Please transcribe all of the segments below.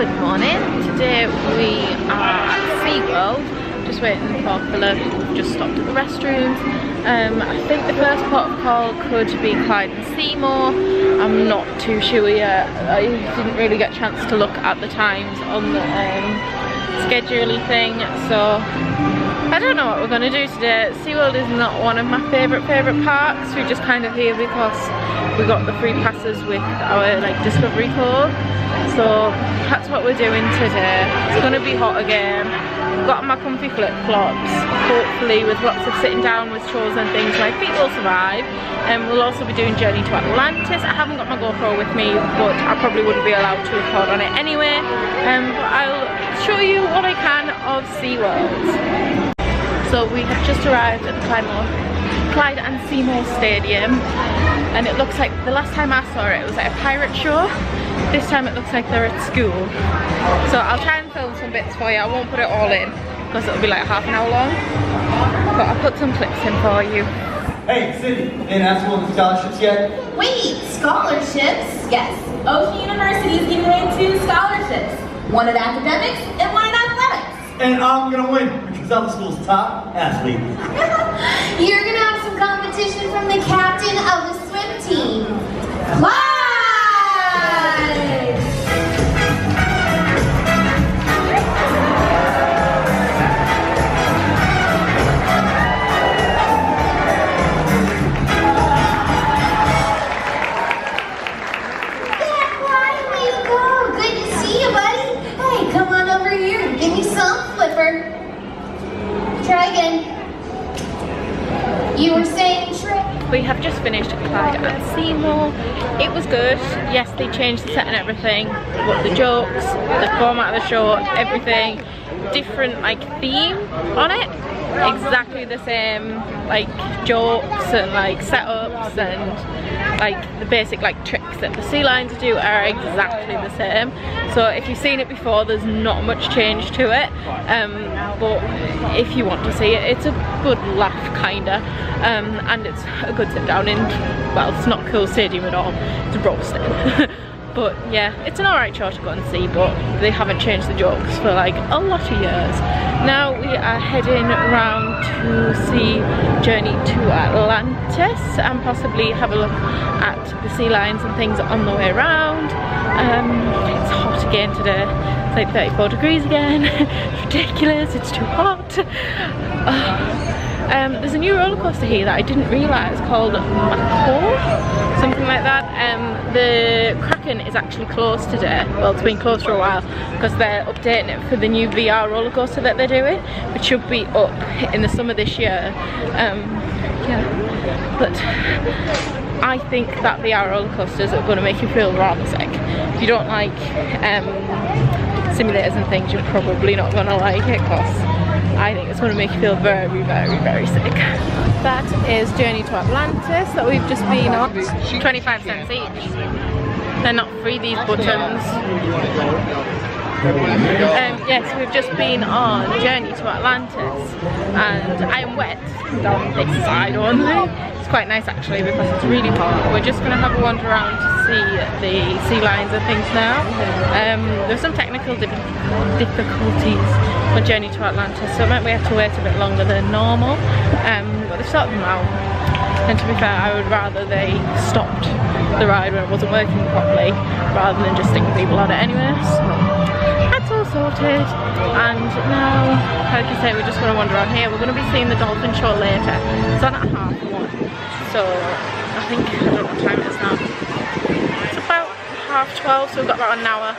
Good morning. Today we are at Seaworld, just waiting for Philip. We've just stopped at the restrooms. I think the first port of call could be Clyde and Seymour. I'm not too sure yet. I didn't really get a chance to look at the times on the schedule thing, so I don't know what we're going to do today. Seaworld is not one of my favourite parks. We're just kind of here because we got the free passes with our Discovery Code. So that's what we're doing today. It's going to be hot again. I've got my comfy flip-flops, hopefully with lots of sitting down with chairs and things. My feet will survive. And we'll also be doing Journey to Atlantis. I haven't got my GoPro with me, but I probably wouldn't be allowed to record on it anyway. But I'll show you what I can of Seaworld. So we have just arrived at the Clyde and Seymour Stadium, and it looks like the last time I saw it, it was at a pirate show. This time it looks like they're at school. So I'll try and film some bits for you. I won't put it all in because it'll be like half an hour long, but I'll put some clips in for you. Hey, Cindy, ain't asked for the scholarships yet? Wait, scholarships? Yes. Ocean University is giving away 2 scholarships. One in academics and one in athletics. And I'm gonna win because I'm the school's top athlete. You're gonna have some competition from the captain of the swim team. Clyde! Try again. You were saying trick. We have just finished Clyde and Seymour. It was good. Yes, they changed the set and everything, but the jokes, the format of the show, everything, different theme on it. Exactly the same jokes and setups and the basic tricks that the sea lions do are exactly the same. So if you've seen it before, there's not much change to it, but if you want to see it, it's a good laugh kinda, and it's a good sit down in, well, it's not Cool Stadium at all, it's roasting. But yeah, it's an alright show to go and see, but they haven't changed the jokes for a lot of years. Now we are heading round to see Journey to Atlantis and possibly have a look at the sea lions and things on the way round. It's hot again today. It's 34 degrees again. It's ridiculous, it's too hot. There's a new roller coaster here that I didn't realise called Macau, something like that. The Kraken is actually closed today. Well, it's been closed for a while because they're updating it for the new VR roller coaster that they're doing, which should be up in the summer this year. Yeah, but I think that VR roller coasters are going to make you feel rather sick. If you don't like simulators and things, you're probably not going to like it because I think it's going to make you feel very, very, very sick. That is Journey to Atlantis that we've just been on. 25 cents each. They're not free, these buttons. Yes, we've just been on Journey to Atlantis and I am wet down this side only. It's quite nice actually because it's really hot. We're just going to have a wander around to see the sea lions and things now. There's some technical difficulties on Journey to Atlantis, so it meant we have to wait a bit longer than normal, but they've sorted them out. And to be fair, I would rather they stopped the ride when it wasn't working properly rather than just sticking people on it anyway. So that's all sorted, and now, like I say, we're just going to wander around here. We're going to be seeing the dolphin show later. It's on at 1:30, so I don't know what time it is now. It's about 12:30, so we've got about an hour.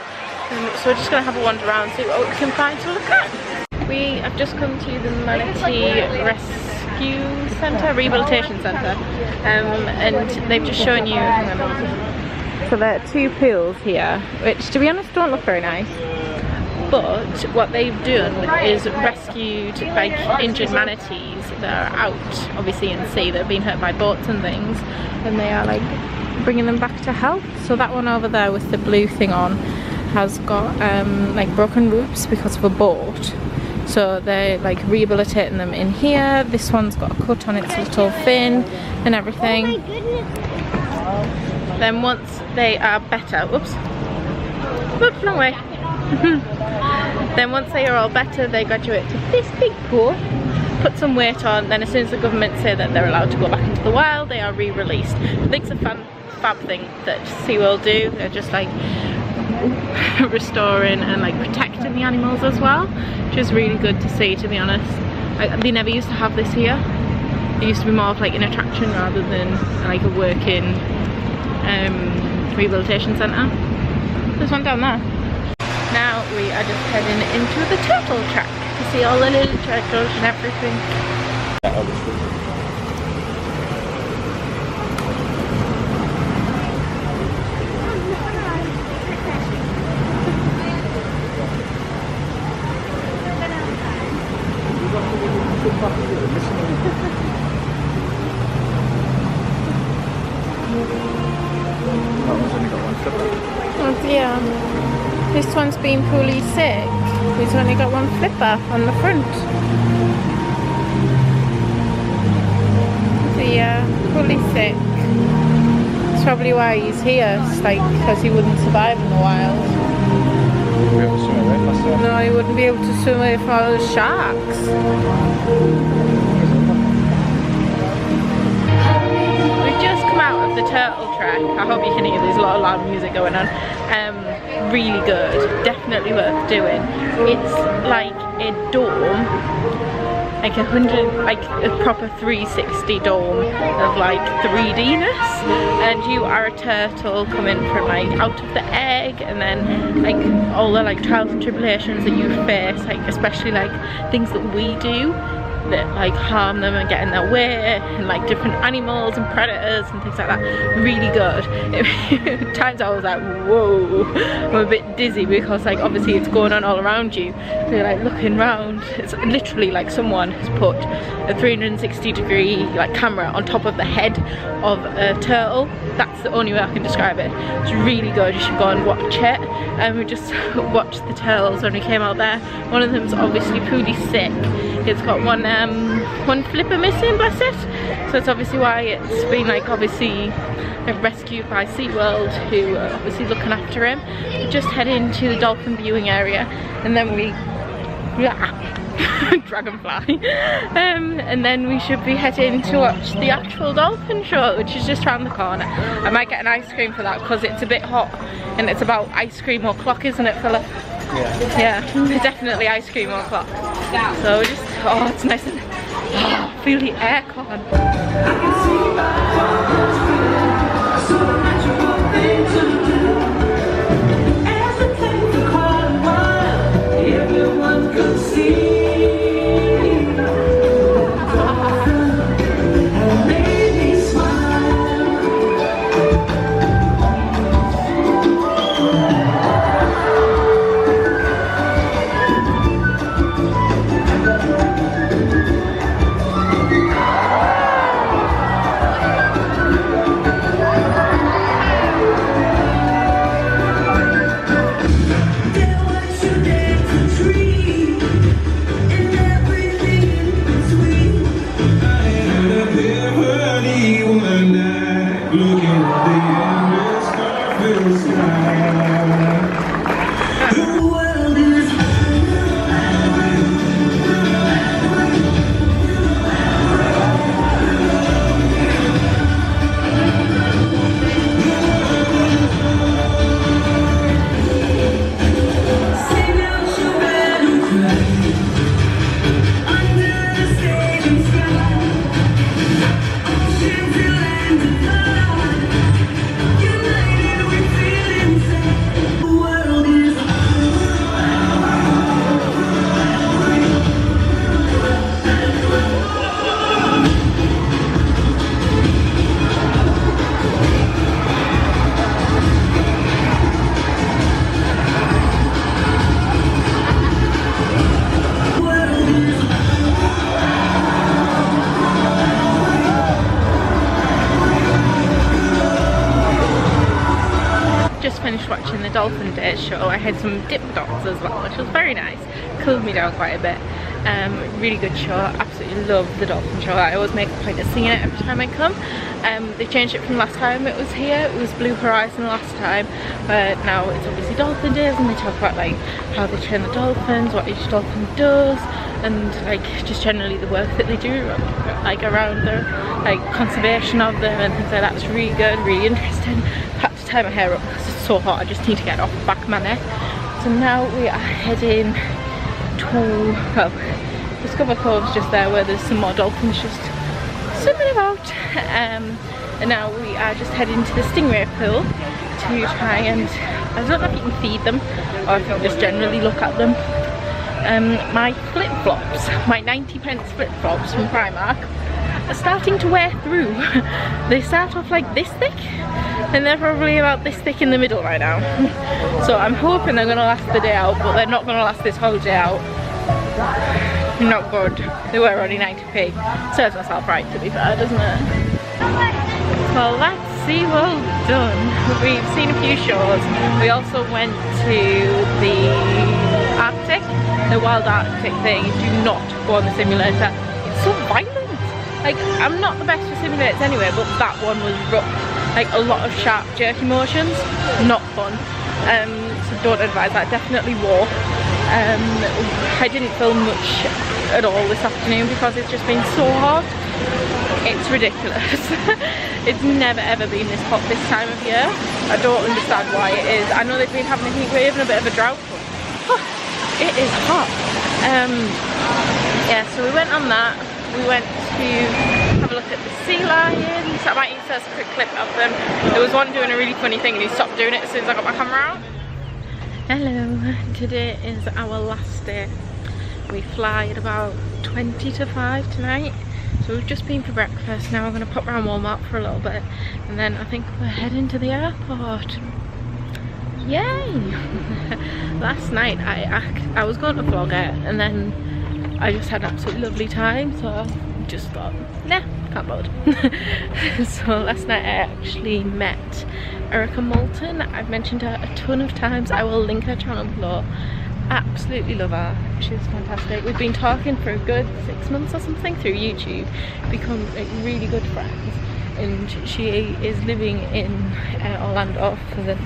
So we're just going to have a wander around, see what we can find to look at. We have just come to the Manatee Rescue Centre, Rehabilitation Centre, and they've just shown you, so there are 2 pools here, which to be honest don't look very nice. But what they've done is rescued injured manatees that are out, obviously in the sea, that have been hurt by boats and things, and they are bringing them back to health. So that one over there with the blue thing on has got broken ribs because of a boat, so they're rehabilitating them in here. This one's got a cut on its little fin and everything. Oh my goodness. Then once they are better, whoops, wrong way. Then once they are all better, they graduate to this big pool, put some weight on, then as soon as the government say that they're allowed to go back into the wild, they are re-released. I think it's a fab thing that Seaworld do. They're just like restoring and like protecting the animals as well, which is really good to see, to be honest. They never used to have this here. It used to be more of like an attraction rather than like a working rehabilitation centre. There's one down there. Now we are just heading into the turtle track to see all the little turtles and everything. Oh dear. This one's been poorly sick. He's only got one flipper on the front. Yeah, poorly sick. That's probably why he's here. It's like because he wouldn't survive in the wild. No, he wouldn't be able to swim away from all those sharks. We've just come out of the turtle track. I hope you can hear, there's a lot of loud music going on. Really good, definitely worth doing. It's like a dome, like a proper 360 dome of like 3Dness, and you are a turtle coming from like out of the egg, and then like all the like trials and tribulations that you face, like especially like things that we do that like harm them and get in their way, and like different animals and predators and things like that. Really good. At times I was like, whoa, I'm a bit dizzy because like obviously it's going on all around you. You're like looking around. It's literally like someone has put a 360-degree like camera on top of the head of a turtle. That's the only way I can describe it. It's really good. You should go and watch it. And we just watched the turtles when we came out there. One of them's obviously poorly sick. It's got one flipper missing, bless it. So that's obviously why it's been like obviously rescued by Seaworld, who are obviously looking after him. We just head into the dolphin viewing area, and then we dragonfly, and then we should be heading to watch the actual dolphin show, which is just around the corner. I might get an ice cream for that because it's a bit hot, and it's about ice cream o'clock, isn't it, fella? Yeah, definitely ice cream o'clock. So we just, oh, it's nice and feel the aircon. dolphin day show. I had some dip dogs as well, which was very nice. Cooled me down quite a bit. Really good show. Absolutely love the dolphin show. I always make a point of seeing it every time I come. They changed it from last time it was here. It was Blue Horizon last time, but now it's obviously dolphin days, and they talk about like how they train the dolphins, what each dolphin does, and like just generally the work that they do like around the like conservation of them and things like that. It's really good, really interesting. I had to tie my hair up because it's so hot. I just need to get it off the back of my neck. So now we are heading to, well, Discover Cove's just there where there's some more dolphins just swimming about. And now we are just heading to the stingray pool to try and, I don't know if you can feed them or if you can just generally look at them. My flip-flops, my 90p flip-flops from Primark are starting to wear through. They start off like this thick and they're probably about this thick in the middle right now. So I'm hoping they're gonna last the day out, but they're not gonna last this whole day out. Not good. They were only 90p. Serves myself right, to be fair, doesn't it? Well, that's Seaworld done. We've seen a few shows. We also went to the Arctic, the wild Arctic thing. Do not go on the simulator. It's so violent. Like, I'm not the best for simulators anyway, but that one was rough. Like, a lot of sharp, jerky motions. Not fun. So don't advise that. Definitely walk. I didn't film much at all this afternoon because it's just been so hot. It's ridiculous. It's never ever been this hot this time of year. I don't understand why it is. I know they've been having a heat wave and a bit of a drought, but it is hot. Yeah, so we went on that. We went to have a look at the sea lions. I might insert a quick clip of them. There was one doing a really funny thing and he stopped doing it as soon as I got my camera out. Hello, today is our last day. We fly at about 20 to 5 tonight. So we've just been for breakfast. Now we're going to pop around Walmart for a little bit and then I think we're heading to the airport. Yay! Last night I was going to vlog it and then I just had an absolutely lovely time, so I just thought, nah, can't bother. So last night I actually met Erica Moulton. I've mentioned her a ton of times. I will link her channel below. Absolutely love her. She's fantastic. We've been talking for a good 6 months or something through YouTube, become like really good friends, and she is living in Orlando for the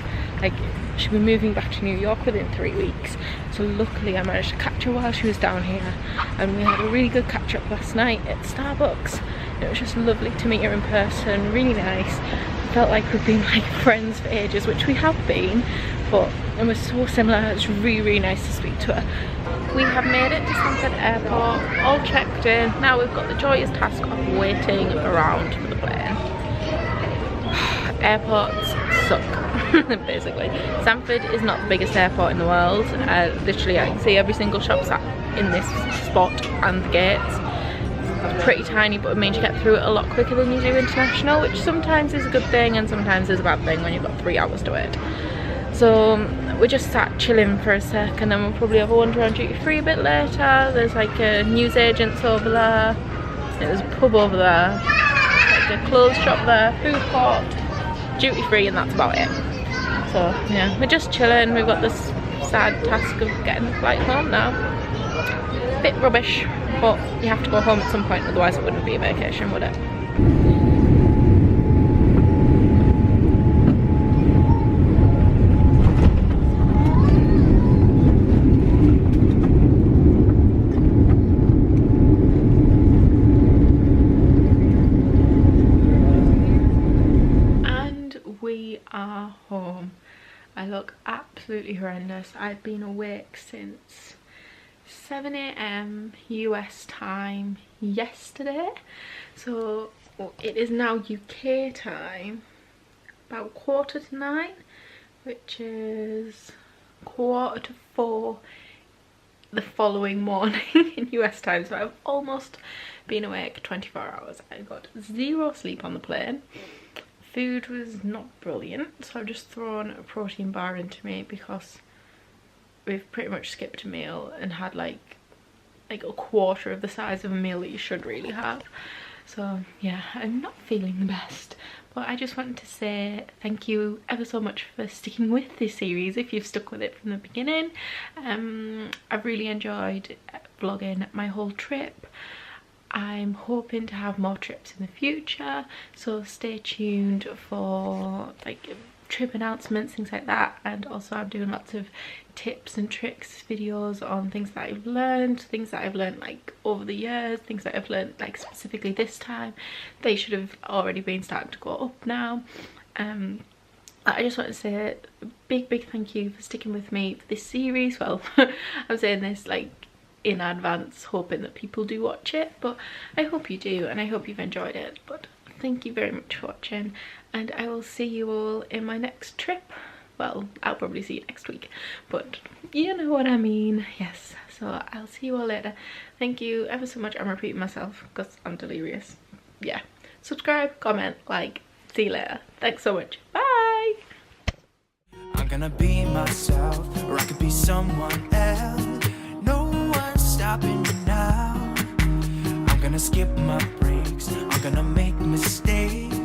like she'll be moving back to New York within 3 weeks. So luckily I managed to catch her while she was down here and we had a really good catch up last night at Starbucks. It was just lovely to meet her in person, really nice. I felt like we've been like friends for ages, which we have been, but it was so similar. It was really, really nice to speak to her. We have made it to Stanford Airport, all checked in. Now we've got the joyous task of waiting around for the plane. Airports suck, basically. Stanford is not the biggest airport in the world. Literally, I can see every single shop in this spot and the gates. It's pretty tiny, but it means you get through it a lot quicker than you do international, which sometimes is a good thing and sometimes is a bad thing when you've got 3 hours to wait. So we just sat chilling for a sec and then we'll probably have a wander around duty free a bit later. There's like a newsagents over there, there's a pub over there, like a clothes shop there, food court, duty free, and that's about it. So yeah, we're just chilling. We've got this sad task of getting the flight home now. Bit rubbish, but you have to go home at some point, otherwise it wouldn't be a vacation, would it? Are home. I look absolutely horrendous. I've been awake since 7 AM US time yesterday, so it is now UK time about 9:15, which is 4:45 the following morning in US time. So I've almost been awake 24 hours. I got 0 sleep on the plane. Food was not brilliant, so I've just thrown a protein bar into me because we've pretty much skipped a meal and had like a quarter of the size of a meal that you should really have. So yeah, I'm not feeling the best. But I just wanted to say thank you ever so much for sticking with this series if you've stuck with it from the beginning. I've really enjoyed vlogging my whole trip. I'm hoping to have more trips in the future, so stay tuned for like trip announcements, things like that. And also I'm doing lots of tips and tricks videos on things that I've learned, like over the years, things that I've learned like specifically this time. They should have already been starting to go up now. I just want to say a big thank you for sticking with me for this series. Well, I'm saying this like in advance, hoping that people do watch it, but I hope you do, and I hope you've enjoyed it. But thank you very much for watching, and I will see you all in my next trip. Well, I'll probably see you next week, but you know what I mean. Yes, so I'll see you all later. Thank you ever so much. I'm repeating myself because I'm delirious. Yeah, subscribe, comment, like. See you later. Thanks so much. Bye. I'm gonna be myself, or I could be someone else. No one's stopping me now. I'm gonna skip my breaks, I'm gonna make mistakes.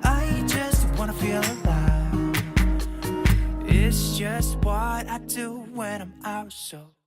I just wanna feel alive. It's just what I do when I'm out, so